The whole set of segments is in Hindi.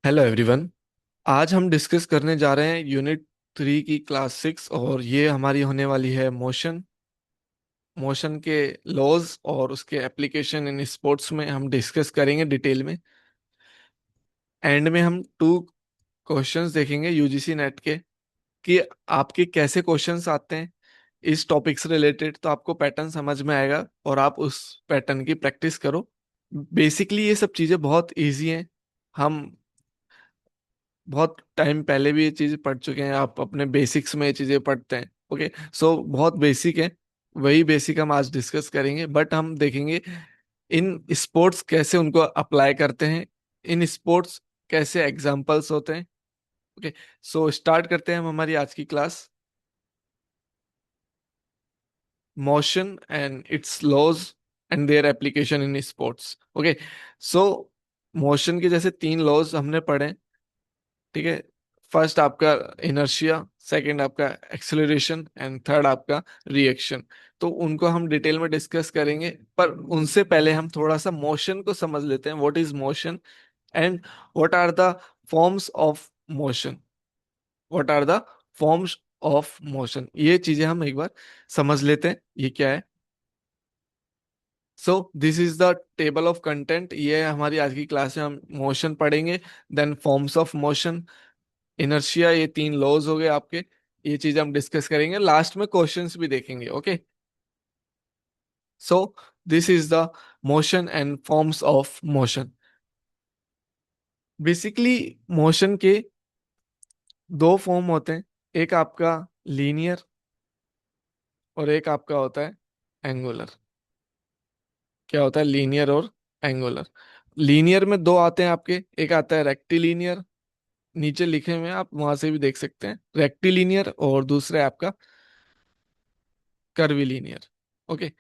Hello everyone. आज हम डिस्कस करने जा रहे हैं यूनिट 3 की क्लास 6 और ये हमारी होने वाली है मोशन। मोशन के लॉज और उसके एप्लीकेशन इन स्पोर्ट्स में हम डिस्कस करेंगे डिटेल में। एंड में हम 2 क्वेश्चंस देखेंगे यूजीसी नेट के कि आपके कैसे क्वेश्चंस आते हैं इस टॉपिक से रिलेटेड, तो आपको पैटर्न समझ में आएगा और आप उस पैटर्न की प्रैक्टिस करो। बेसिकली ये सब चीज़ें बहुत इजी हैं। हम बहुत टाइम पहले भी ये चीज़ पढ़ चुके हैं, आप अपने बेसिक्स में ये चीज़ें पढ़ते हैं। ओके, सो बहुत बेसिक है। वही बेसिक हम आज डिस्कस करेंगे, बट हम देखेंगे इन स्पोर्ट्स कैसे उनको अप्लाई करते हैं, इन स्पोर्ट्स कैसे एग्जाम्पल्स होते हैं। ओके, सो स्टार्ट करते हैं हम हमारी आज की class. Motion and its laws and their application in sports. Okay, so motion के जैसे 3 लॉज हमने पढ़े। ठीक है, फर्स्ट आपका इनर्शिया, सेकंड आपका एक्सेलरेशन एंड थर्ड आपका रिएक्शन। तो उनको हम डिटेल में डिस्कस करेंगे, पर उनसे पहले हम थोड़ा सा मोशन को समझ लेते हैं। What is motion and what are the forms of motion. What are the forms of motion, ये चीजें हम एक बार समझ लेते हैं ये क्या है। So this is the table of content, ये है हमारी आज की क्लास में हम मोशन पढ़ेंगे। Then forms of motion, inertia, ये 3 लॉज हो गए आपके। ये चीज हम डिस्कस करेंगे, लास्ट में क्वेश्चंस भी देखेंगे। Okay, so this is the motion and forms of motion. Basically motion के 2 फॉर्म होते हैं, एक आपका लीनियर और एक आपका होता है एंगुलर। क्या होता है लीनियर और एंगुलर? लीनियर में 2 आते हैं आपके, एक आता है रेक्टिलीनियर, नीचे लिखे हुए हैं आप वहां से भी देख सकते हैं, रेक्टिलीनियर, और दूसरा है आपका कर्विलीनियर। ओके,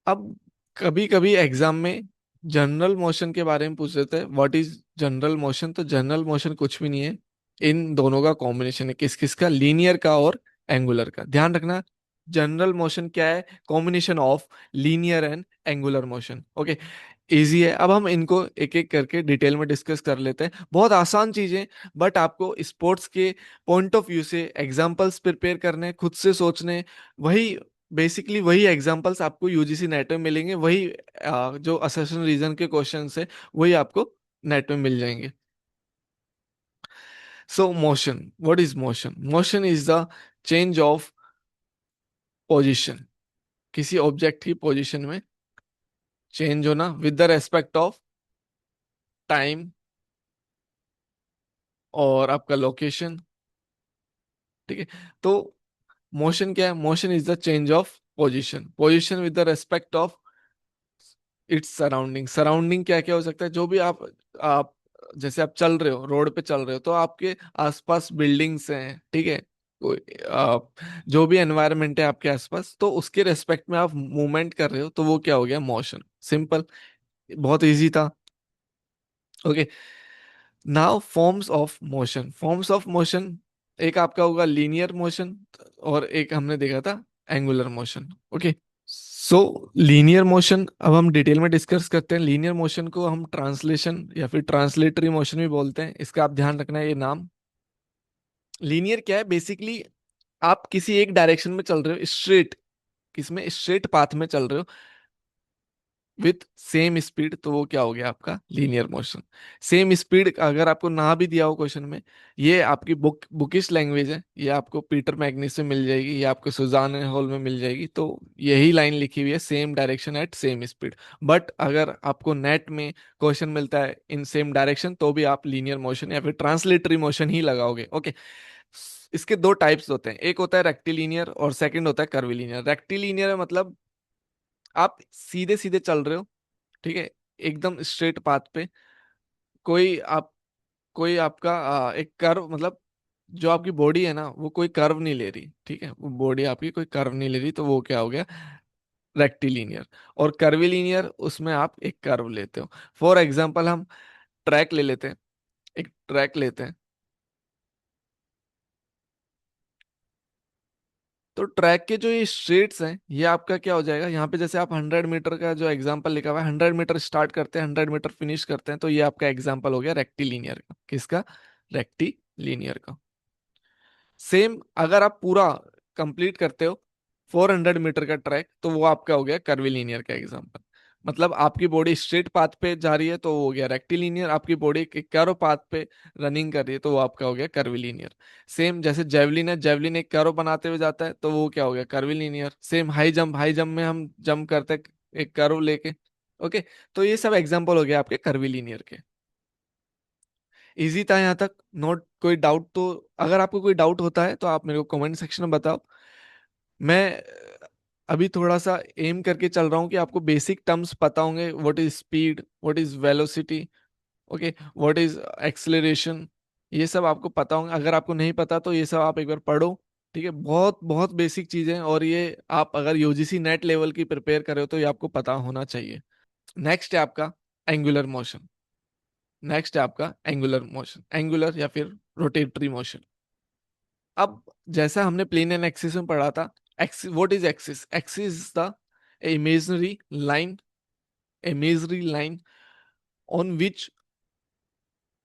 अब कभी कभी एग्जाम में जनरल मोशन के बारे में पूछ लेते हैं, व्हाट इज जनरल मोशन। तो जनरल मोशन कुछ भी नहीं है, इन दोनों का कॉम्बिनेशन है। किस किस का? लीनियर का और एंगुलर का। ध्यान रखना, जनरल मोशन क्या है? Combination of linear and angular motion. Okay, easy है। अब हम इनको एक एक करके डिटेल में डिस्कस कर लेते हैं। बहुत आसान चीजें, बट आपको स्पोर्ट्स के पॉइंट ऑफ व्यू से एग्जांपल्स प्रिपेयर करने, खुद से सोचने। वही बेसिकली वही एग्जांपल्स आपको यूजीसी नेट में मिलेंगे, वही जो असर्शन रीजन के क्वेश्चन है वही आपको नेट में मिल जाएंगे। सो motion, what is motion? Motion is the change of position, किसी ऑब्जेक्ट की पोजिशन में चेंज होना with the respect of time और आपका लोकेशन। ठीक है, तो मोशन क्या है? Motion is the change of position, position with the respect of its surrounding. Surrounding क्या क्या हो सकता है? जो भी आप जैसे आप चल रहे हो, रोड पे चल रहे हो, तो आपके आसपास बिल्डिंग्स हैं। ठीक है, कोई जो भी एनवायरनमेंट है आपके आसपास, तो उसके रेस्पेक्ट में आप मूवमेंट कर रहे हो, तो वो क्या हो गया? मोशन। सिंपल, बहुत इजी था। Okay, now forms of motion. Forms of motion, एक आपका होगा लीनियर मोशन और एक हमने देखा था एंगुलर मोशन। ओके, सो लीनियर मोशन अब हम डिटेल में डिस्कस करते हैं। लीनियर मोशन को हम ट्रांसलेशन या फिर ट्रांसलेटरी मोशन भी बोलते हैं, इसका आप ध्यान रखना है ये नाम। लीनियर क्या है? बेसिकली आप किसी एक डायरेक्शन में चल रहे हो, स्ट्रेट, किसमें? स्ट्रेट पाथ में चल रहे हो विथ सेम स्पीड, तो वो क्या हो गया आपका? Linear motion. सेम स्पीड अगर आपको ना भी दिया हो क्वेश्चन में, ये आपकी बुकिश लैंग्वेज है, ये आपको पीटर मैग्नी से मिल जाएगी, ये आपको सुजान हॉल में मिल जाएगी। तो यही लाइन लिखी हुई है, same direction at same speed. But अगर आपको नेट में क्वेश्चन मिलता है इन सेम डायरेक्शन, तो भी आप लीनियर मोशन या फिर ट्रांसलेटरी मोशन ही लगाओगे। ओके, इसके 2 टाइप्स होते हैं, एक होता है रेक्टिलीनियर और सेकंड होता है कर्विलीनियर। रेक्टिलीनियर मतलब आप सीधे सीधे चल रहे हो, ठीक है, एकदम स्ट्रेट पाथ पे। कोई आप कोई आपका एक कर्व, मतलब जो आपकी बॉडी है ना, वो कोई कर्व नहीं ले रही। ठीक है, वो बॉडी आपकी कोई कर्व नहीं ले रही, तो वो क्या हो गया? रेक्टिलीनियर। और कर्विलीनियर, उसमें आप एक कर्व लेते हो। फॉर एग्जाम्पल हम ट्रैक ले लेते हैं, एक ट्रैक लेते हैं। तो ट्रैक के जो ये स्ट्रेट्स हैं ये आपका क्या हो जाएगा, यहाँ पे जैसे आप 100 मीटर का जो एग्जांपल लिखा हुआ है, 100 मीटर स्टार्ट करते हैं, 100 मीटर फिनिश करते हैं, तो ये आपका एग्जांपल हो गया रेक्टिलिनियर का। किसका? रेक्टिलिनियर का। सेम अगर आप पूरा कंप्लीट करते हो 400 मीटर का ट्रैक, तो वो आपका हो गया कर्विलीनियर का एग्जांपल। मतलब आपकी बॉडी स्ट्रेट पाथ पे जा रही है तो वो हो गया रेक्टिलिनियर, आपकी बॉडी एक कैरो पाथ पे रनिंग कर रही है तो वो आपका हो गया कर्विलीनियर। सेम जैसे जेवलिन है, जेवलिन एक कैरो बनाते हुए जाता है तो वो क्या हो गया, कर्विलीनियर। Same high jump, high jump में हम जंप करते हैं एक कैरो लेके। ओके, तो ये सब एग्जांपल हो गया आपके कर्विलीनियर के। इजी था यहाँ तक? नोट कोई डाउट? तो अगर आपको कोई डाउट होता है तो आप मेरे को कमेंट सेक्शन में बताओ। मैं अभी थोड़ा सा एम करके चल रहा हूँ कि आपको बेसिक टर्म्स पता होंगे, what is speed, what is velocity, okay, what is acceleration, ये सब आपको पता होंगे। अगर आपको नहीं पता तो ये सब आप एक बार पढ़ो। ठीक है, बहुत बहुत बेसिक चीजें हैं, और ये आप अगर यूजीसी नेट लेवल की प्रिपेयर कर रहे हो तो ये आपको पता होना चाहिए। नेक्स्ट है आपका एंगुलर मोशन। नेक्स्ट है आपका एंगुलर मोशन, एंगुलर या फिर रोटेटरी मोशन। अब जैसा हमने प्लेन एंड एक्सिस में पढ़ा था, axis, what is axis? Axis is the imaginary line, imaginary line on which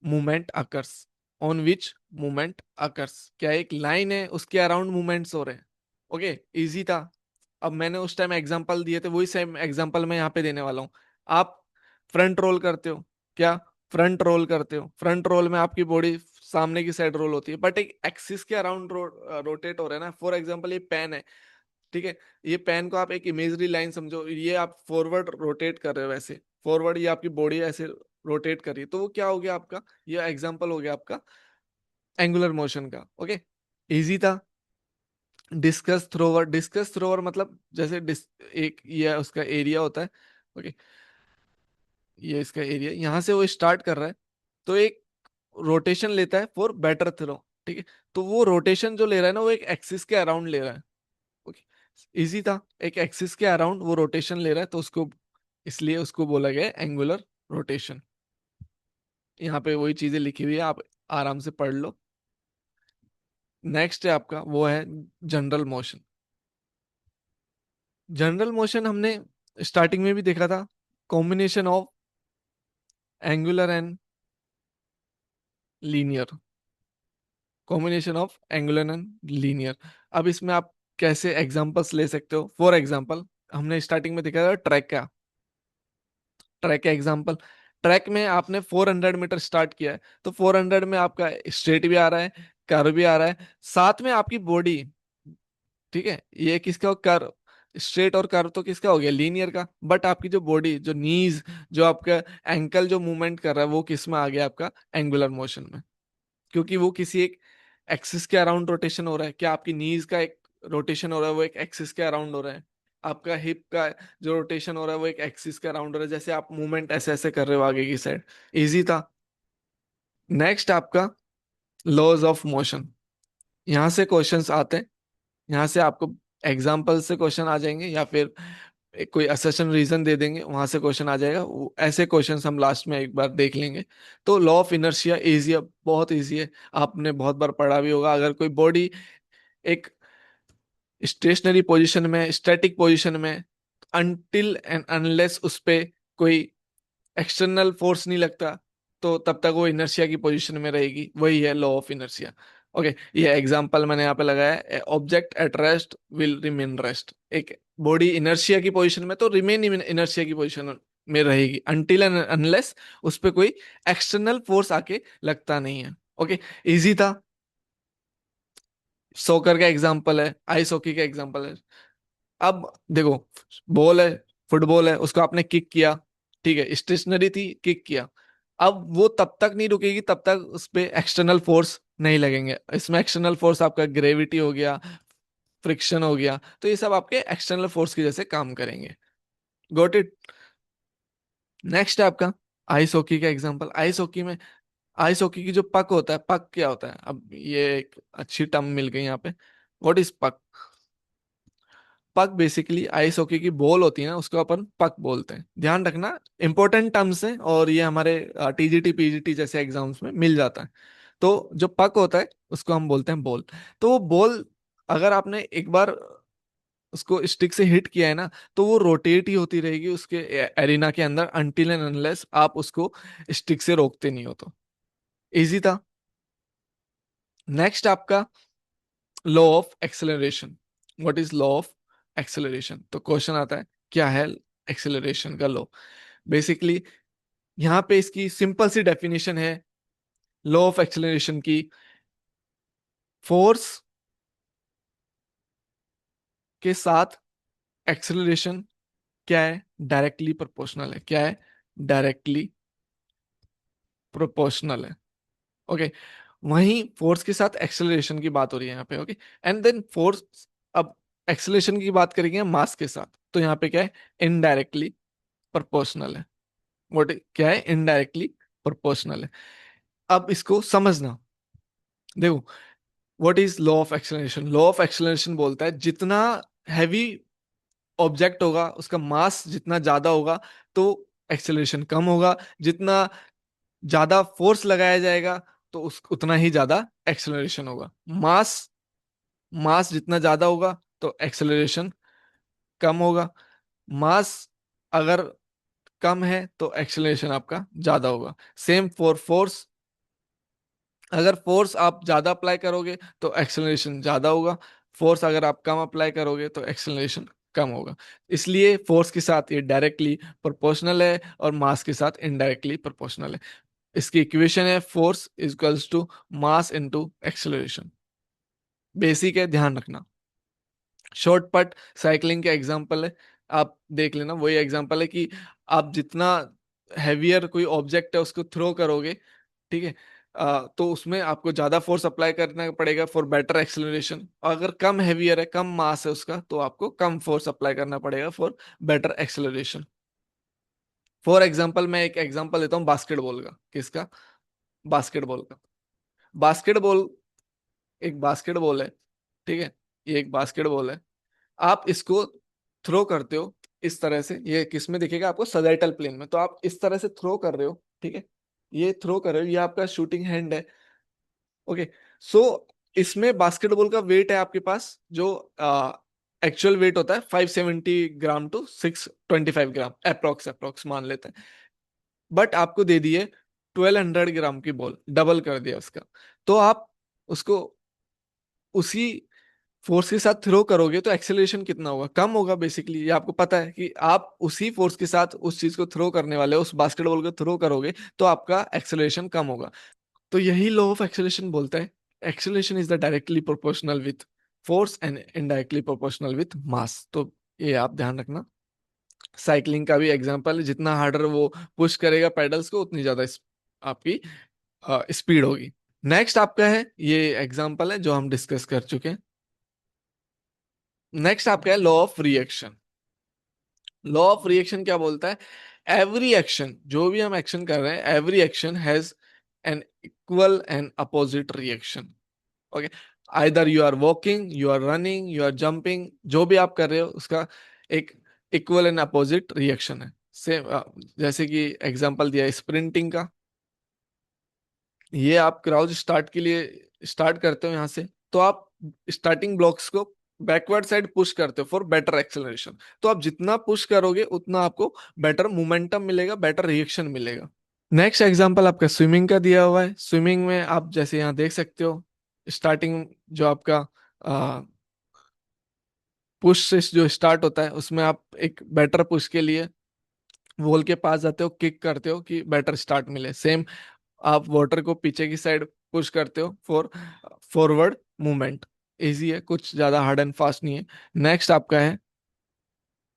movement occurs, on which movement occurs. क्या एक लाइन है, उसके अराउंड मूवमेंट्स हो रहे हैं। ओके, इजी था। अब मैंने उस टाइम एग्जांपल दिए थे, वही सेम एग्जांपल मैं यहाँ पे देने वाला हूँ। आप फ्रंट रोल करते हो, क्या फ्रंट रोल करते हो? फ्रंट रोल में आपकी बॉडी सामने की साइड रोल होती है, बट एक एक्सिस के अराउंड रोटेट हो रहा है ना। फॉर एग्जांपल ये पेन है, ठीक है, ये पेन को आप एक इमेजरी लाइन समझो, ये आप फॉरवर्ड रोटेट कर रहे हो, वैसे फॉरवर्ड ये आपकी बॉडी ऐसे रोटेट कर रही है, तो वो क्या हो गया आपका, ये एग्जांपल हो गया आपका एंगुलर मोशन का। ओके, इजी था। डिस्कस थ्रोवर, डिस्कस थ्रोवर मतलब जैसे एक ये उसका एरिया होता है। ओके, ये इसका एरिया, यहाँ से वो स्टार्ट कर रहा है तो एक रोटेशन लेता है फॉर बेटर थ्रो। ठीक है, तो वो रोटेशन जो ले रहा है ना वो एक एक्सिस के अराउंड ले रहा है। ओके, इजी था, एक एक्सिस के अराउंड वो रोटेशन ले रहा है तो उसको, इसलिए उसको बोला गया एंगुलर रोटेशन। यहाँ पे वही चीजें लिखी हुई है, आप आराम से पढ़ लो। नेक्स्ट है आपका वो है जनरल मोशन। जनरल मोशन हमने स्टार्टिंग में भी देखा था, combination of angular and linear, combination of angular and linear. अब इसमें आप कैसे एग्जांपल्स ले सकते हो? फॉर एग्जांपल हमने स्टार्टिंग में देखा था ट्रैक का, ट्रैक का एग्जांपल। ट्रैक में आपने 400 मीटर स्टार्ट किया है तो 400 में आपका स्ट्रेट भी आ रहा है, कर्व भी आ रहा है, साथ में आपकी बॉडी, ठीक है, ये किसका कर्व, स्ट्रेट और कर्व तो किसका हो गया, लीनियर का। बट आपकी जो बॉडी, जो नीज, जो आपका एंकल जो मूवमेंट कर रहा है वो किस में आ गया, आपका एंगुलर मोशन में। क्योंकि वो किसी एक एक्सिस के अराउंड रोटेशन हो रहा है। क्या आपकी नीज का एक रोटेशन हो रहा है वो एक एक्सिस के अराउंड हो रहा है, आपका हिप का जो रोटेशन हो रहा है वो एक एक्सिस के अराउंड हो रहा है, जैसे आप मूवमेंट ऐसे ऐसे कर रहे हो आगे की साइड। इजी था। नेक्स्ट आपका लॉज ऑफ मोशन। यहाँ से क्वेश्चंस आते हैं, यहाँ से आपको एग्जाम्पल से क्वेश्चन आ जाएंगे या फिर कोई असेशन रीजन दे देंगे, वहां से क्वेश्चन आ जाएगा। ऐसे क्वेश्चंस हम लास्ट में एक बार देख लेंगे। तो लॉ ऑफ इनर्शिया इजी है, बहुत इजी है, आपने बहुत बार पढ़ा भी होगा। अगर कोई बॉडी एक स्टेशनरी पोजीशन में, स्टैटिक पोजीशन में, अनटिल एंड अनलेस उस पे कोई एक्सटर्नल फोर्स नहीं लगता, तो तब तक वो इनर्शिया की पोजीशन में रहेगी। वही है लॉ ऑफ इनर्शिया। ओके, ये एग्जांपल मैंने यहाँ पे लगाया है, object at rest will remain rest. एक बॉडी इनर्शिया की पोजीशन में तो रिमेन इनर्शिया की पोजीशन में रहेगी अनटिल एंड अनलेस उस पे कोई एक्सटर्नल फोर्स आके लगता नहीं है। ओके, इजी था। सॉकर का एग्जांपल है, आइस हॉकी का एग्जांपल है। अब देखो, बॉल है, फुटबॉल है, उसको आपने किक किया, ठीक है, स्टेशनरी थी, किक किया। अब वो तब तक नहीं रुकेगी तब तक उस पे एक्सटर्नल फोर्स नहीं लगेंगे। इसमें एक्सटर्नल फोर्स आपका ग्रेविटी हो गया, फ्रिक्शन हो गया, तो ये सब आपके एक्सटर्नल फोर्स की जैसे काम करेंगे। Got it? नेक्स्ट है आपका आइस हॉकी का एग्जांपल। आइस हॉकी में, आइस हॉकी की जो पक होता है, पक क्या होता है? अब ये एक अच्छी टर्म मिल गई यहाँ पे, व्हाट इज पक? पक बेसिकली आइस हॉकी की बॉल होती है ना, उसको अपन पक बोलते हैं। ध्यान रखना, इंपॉर्टेंट टर्म्स है और ये हमारे टीजीटी पीजीटी जैसे एग्जाम्स में मिल जाता है। तो जो पक होता है उसको हम बोलते हैं बॉल। तो वो बॉल अगर आपने एक बार उसको स्टिक से हिट किया है ना, तो वो रोटेट ही होती रहेगी उसके एरिना के अंदर अनटिल एंड अनलेस आप उसको स्टिक से रोकते नहीं हो। तो इजी था। नेक्स्ट आपका law of acceleration. What is law of acceleration? तो क्वेश्चन आता है क्या है एक्सेलरेशन का लॉ। बेसिकली यहाँ पे इसकी सिंपल सी डेफिनेशन है लॉ ऑफ एक्सेलरेशन की। फोर्स के साथ एक्सेलरेशन क्या है? डायरेक्टली प्रोपोर्शनल है। क्या है? डायरेक्टली प्रोपोर्शनल है। ओके। वहीं फोर्स के साथ एक्सेलरेशन की बात हो रही है यहाँ पे। ओके। एंड देन फोर्स, अब एक्सेलरेशन की बात करेंगे मास के साथ, तो यहाँ पे क्या है? इनडायरेक्टली प्रोपोर्शनल है। व्हाट क्या है? इनडायरेक्टली प्रोपोर्शनल है। अब इसको समझना। देखो, what is law of acceleration? Law of acceleration बोलता है जितना हैवी ऑब्जेक्ट होगा, उसका मास जितना ज्यादा होगा, तो एक्सेलरेशन कम होगा। जितना ज्यादा फोर्स लगाया जाएगा, तो उस उतना ही ज्यादा एक्सेलरेशन होगा। मास मास जितना ज्यादा होगा, तो एक्सेलरेशन कम होगा। मास अगर कम है, तो एक्सेलरेशन आपका ज्यादा होगा। Same for force. अगर फोर्स आप ज्यादा अप्लाई करोगे, तो एक्सेलरेशन ज्यादा होगा। फोर्स अगर आप कम अप्लाई करोगे, तो एक्सेलरेशन कम होगा। इसलिए फोर्स के साथ ये डायरेक्टली प्रोपोर्शनल है और मास के साथ इनडायरेक्टली प्रोपोर्शनल है। इसकी इक्वेशन है force equals to mass into acceleration. Basic है, ध्यान रखना। शॉर्टकट साइकिलिंग का एग्जांपल है, आप देख लेना। वही एग्जांपल है कि आप जितना हैवियर कोई ऑब्जेक्ट है उसको थ्रो करोगे, ठीक है, तो उसमें आपको ज्यादा फोर्स अप्लाई करना पड़ेगा फॉर बेटर एक्सेलरेशन। अगर कम हैवियर है, कम मास है उसका, तो आपको कम फोर्स अप्लाई करना पड़ेगा for better acceleration. For example, मैं एक एग्जाम्पल देता हूँ बास्केटबॉल का। किसका? बास्केटबॉल का। बास्केटबॉल एक बास्केटबॉल है, ठीक है। ये एक बास्केटबॉल है। आप इसको थ्रो करते हो इस तरह से। ये किस में दिखेगा आपको? सजाइटल प्लेन में। तो आप इस तरह से थ्रो कर रहे हो, ठीक है। ये थ्रो कर रहे हो, ये आपका शूटिंग हैंड है। ओके। सो इसमें बास्केटबॉल का वेट है आपके पास, जो एक्चुअल वेट होता है 570 ग्राम टू 625 ग्राम, अप्रोक्स अप्रोक्स मान लेते हैं। बट आपको दे दिए 1200 ग्राम की बॉल, डबल कर दिया उसका। तो आप उसको उसी फोर्स के साथ थ्रो करोगे, तो एक्सेलरेशन कितना होगा? कम होगा। बेसिकली ये आपको पता है कि आप उसी फोर्स के साथ उस चीज को थ्रो करने वाले हो, उस बास्केटबॉल को थ्रो करोगे, तो आपका एक्सेलरेशन कम होगा। तो यही लॉ ऑफ एक्सेलरेशन बोलता है acceleration is the directly proportional with force and indirectly proportional with mass. तो ये आप ध्यान रखना। साइकिलिंग का भी एग्जांपल है, जितना हार्डर वो पुश करेगा पेडल्स को, उतनी ज्यादा आपकी स्पीड होगी। नेक्स्ट आपका है, ये एग्जांपल है जो हम डिस्कस कर चुके हैं। नेक्स्ट आपका है law of reaction. Law of reaction क्या बोलता है? एवरी एक्शन, जो भी हम एक्शन कर रहे हैं, every action has an equal and opposite reaction. Okay. Either you are walking, you are running, you are jumping, जो भी आप कर रहे हो उसका एक इक्वल एंड अपोजिट रिएक्शन है। सेम जैसे कि एग्जांपल दिया स्प्रिंटिंग का। ये आप क्राउच स्टार्ट के लिए स्टार्ट करते हो यहाँ से, तो आप स्टार्टिंग ब्लॉक्स को बैकवर्ड साइड पुश करते हो फॉर बेटर एक्सेलरेशन। तो आप जितना पुश करोगे, उतना आपको बेटर मोमेंटम मिलेगा, बेटर रिएक्शन मिलेगा। नेक्स्ट एग्जांपल आपका स्विमिंग का दिया हुआ है। स्विमिंग में आप जैसे यहाँ देख सकते हो, स्टार्टिंग जो आपका पुश से जो स्टार्ट होता है, उसमें आप एक बेटर पुश के लिए वॉल के पास जाते हो, किक करते हो कि बेटर स्टार्ट मिले। सेम आप वाटर को पीछे की साइड पुश करते हो फॉर फॉरवर्ड मूवमेंट। इजी है, कुछ ज्यादा हार्ड एंड फास्ट नहीं है। नेक्स्ट आपका है,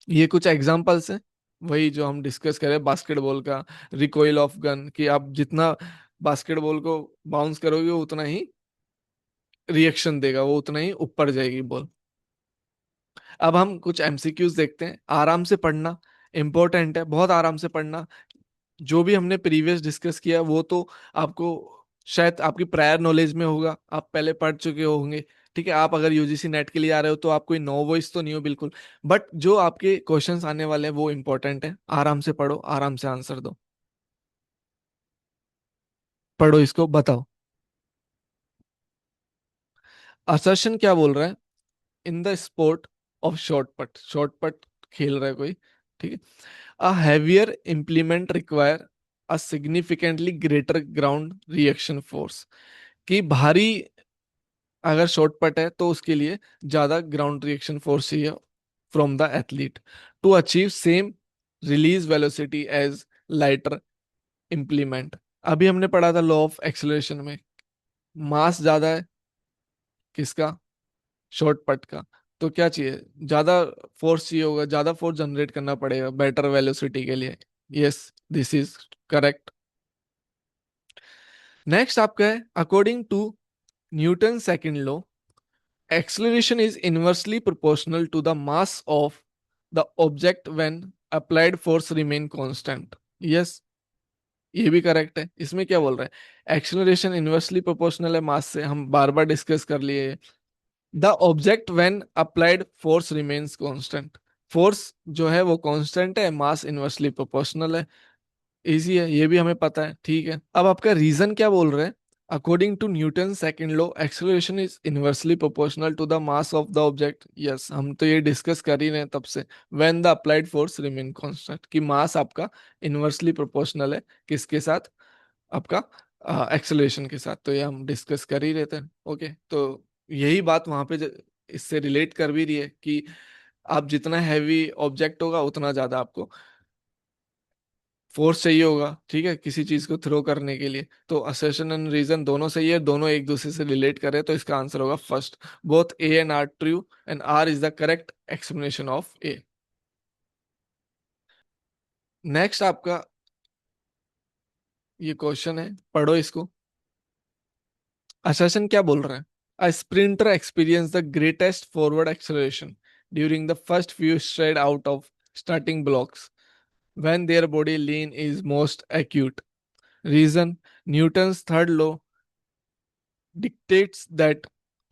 ये कुछ एग्जांपल्स हैं वही जो हम डिस्कस करें बास्केटबॉल का। रिकॉइल ऑफ गन, कि आप जितना बास्केटबॉल को बाउंस करोगे, वो उतना ही रिएक्शन देगा, वो उतना ही ऊपर जाएगी बॉल। अब हम कुछ एमसीक्यूज देखते हैं। आराम से पढ़ना इंपॉर्टेंट है, बहुत आराम से पढ़ना। जो भी हमने प्रीवियस डिस्कस किया वो तो आपको शायद आपकी प्रायर नॉलेज में होगा, आप पहले पढ़ चुके होंगे। ठीक है। आप अगर यूजीसी नेट के लिए आ रहे हो, तो आप कोई नो वॉइस तो नहीं हो बिल्कुल। बट जो आपके क्वेश्चंस आने वाले हैं वो इंपॉर्टेंट है। आराम से पढ़ो, आराम से आंसर दो। पढ़ो, इसको बताओ। असर्शन क्या बोल रहा है? In the sport of shot put खेल रहा है कोई, ठीक है। A heavier implement require a significantly greater ground reaction force, कि भारी अगर शॉर्ट पट है तो उसके लिए ज्यादा ग्राउंड रिएक्शन फोर्स चाहिए from the athlete to achieve same release velocity as lighter implement. अभी हमने पढ़ा था लॉ ऑफ एक्सेलरेशन में, मास ज्यादा है किसका, शॉर्ट पट का, तो क्या चाहिए, ज्यादा फोर्स चाहिए होगा, ज्यादा फोर्स जनरेट करना पड़ेगा बेटर वेलोसिटी के लिए। Yes, this is correct. Next आपका है according to Newton second law, acceleration is inversely proportional to the mass of the object when applied force remain constant। yes, ये भी करेक्ट है। इसमें क्या बोल रहा है, एक्सेलरेशन इनवर्सली प्रोपोर्शनल है मास से, हम बार बार डिस्कस कर लिए। The object when applied force remains constant, force जो है वो कांस्टेंट है, मास इनवर्सली प्रोपोर्शनल है। इजी है, ये भी हमें पता है, ठीक है। अब आपका रीजन क्या बोल रहे हैं, according to Newton second law acceleration is inversely proportional to the mass of the object. Yes, हम तो ये डिस्कस कर ही रहे हैं तब से, when the applied force remain constant, कि मास आपका इनवर्सली प्रोपोर्शनल है किसके साथ, आपका एक्सेलरेशन के साथ, तो ये हम डिस्कस कर ही रहे थे। ओके, तो यही बात वहां पे इससे रिलेट कर भी रही है कि आप जितना हैवी ऑब्जेक्ट होगा उतना ज्यादा आपको फोर्स चाहिए होगा, ठीक है, किसी चीज को थ्रो करने के लिए। तो असर्शन एंड रीजन दोनों सही है, दोनों एक दूसरे से रिलेट कर रहे हैं, तो इसका आंसर होगा first, both A and R true and R is the correct explanation of A. Next आपका ये क्वेश्चन है, पढ़ो इसको। असर्शन क्या बोल रहा है, a sprinter experience the greatest forward acceleration during the first few strides out of starting blocks when their body lean is most acute। Reason, Newton's third law dictates that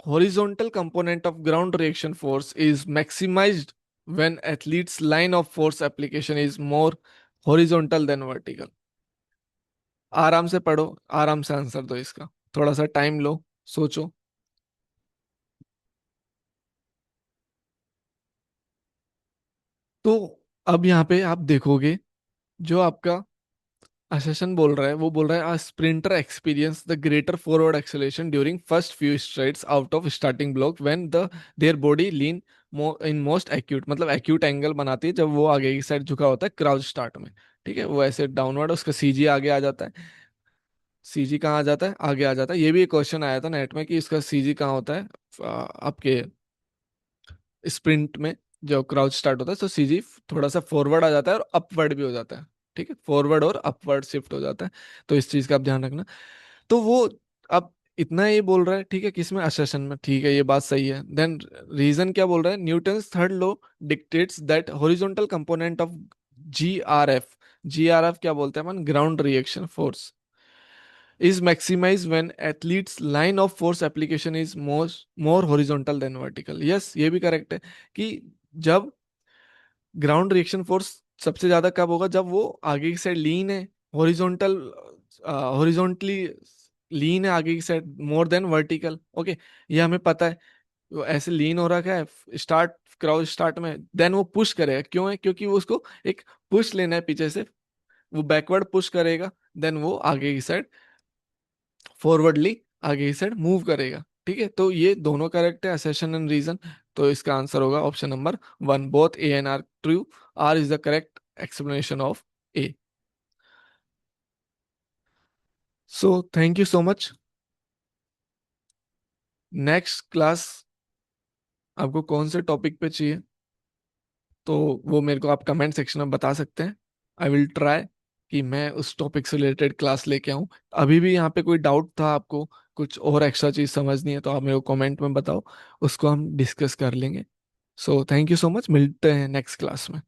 horizontal component of ground reaction force is maximized when athlete's line of force application is more horizontal than vertical। आराम से पढ़ो, आराम से आंसर दो इसका, थोड़ा सा टाइम लो, सोचो। तो अब यहाँ पे आप देखोगे, जो आपका असेशन बोल रहा है वो बोल रहा है sprinter experience the greater forward acceleration during first few strides out of starting block when the their body lean in most acute, मतलब एक्यूट एंगल बनाती है जब वो आगे की साइड झुका होता है क्राउच स्टार्ट में, ठीक है, वो ऐसे डाउनवर्ड उसका सीजी आगे आ जाता है। सीजी कहाँ आ जाता है, आगे आ जाता है। ये भी एक क्वेश्चन आया था नेट में कि इसका सीजी कहाँ होता है, आपके स्प्रिंट में जो क्राउच स्टार्ट होता है तो सीजी थोड़ा सा फॉरवर्ड आ जाता है और अपवर्ड भी हो जाता है, ठीक है, फॉरवर्ड और अपवर्ड शिफ्ट हो जाता है, तो इस चीज का आप ध्यान रखना। तो वो अब इतना ये बोल रहा है, ठीक है, किसमें, असर्शन में, ठीक है, ये बात सही है। देन रीजन क्या बोल रहा है, Newton's third law dictates that horizontal component of GRF, GRF क्या बोलते हैं अपन, ground reaction force, is maximized when athlete's line of force application is more horizontal than vertical। yes, ये भी करेक्ट है कि जब ग्राउंड रिएक्शन फोर्स सबसे ज्यादा कब होगा, जब वो आगे की साइड लीन है, हॉरिजॉन्टल, हॉरिजॉन्टली लीन है आगे की side more than vertical. Okay, ये हमें पता है, वो ऐसे लीन हो रखा है स्टार्ट, क्राउच स्टार्ट में, देन वो पुश करेगा, क्यों है, क्योंकि वो उसको एक पुश लेना है पीछे से, वो बैकवर्ड पुश करेगा, देन वो आगे की साइड फॉरवर्डली आगे की साइड मूव करेगा, ठीक है। तो ये दोनों करेक्ट है, असेशन एंड रीजन, तो इसका आंसर होगा option number one, both A and R true, R is the correct explanation of A. So thank you so much. Next class आपको कौन से टॉपिक पे चाहिए, तो वो मेरे को आप कमेंट सेक्शन में बता सकते हैं। आई विल ट्राई कि मैं उस टॉपिक से रिलेटेड क्लास लेके आऊँ। अभी भी यहाँ पे कोई डाउट था आपको, कुछ और एक्स्ट्रा चीज समझनी है, तो आप मेरे को कमेंट में बताओ, उसको हम डिस्कस कर लेंगे। सो थैंक यू सो मच, मिलते हैं नेक्स्ट क्लास में।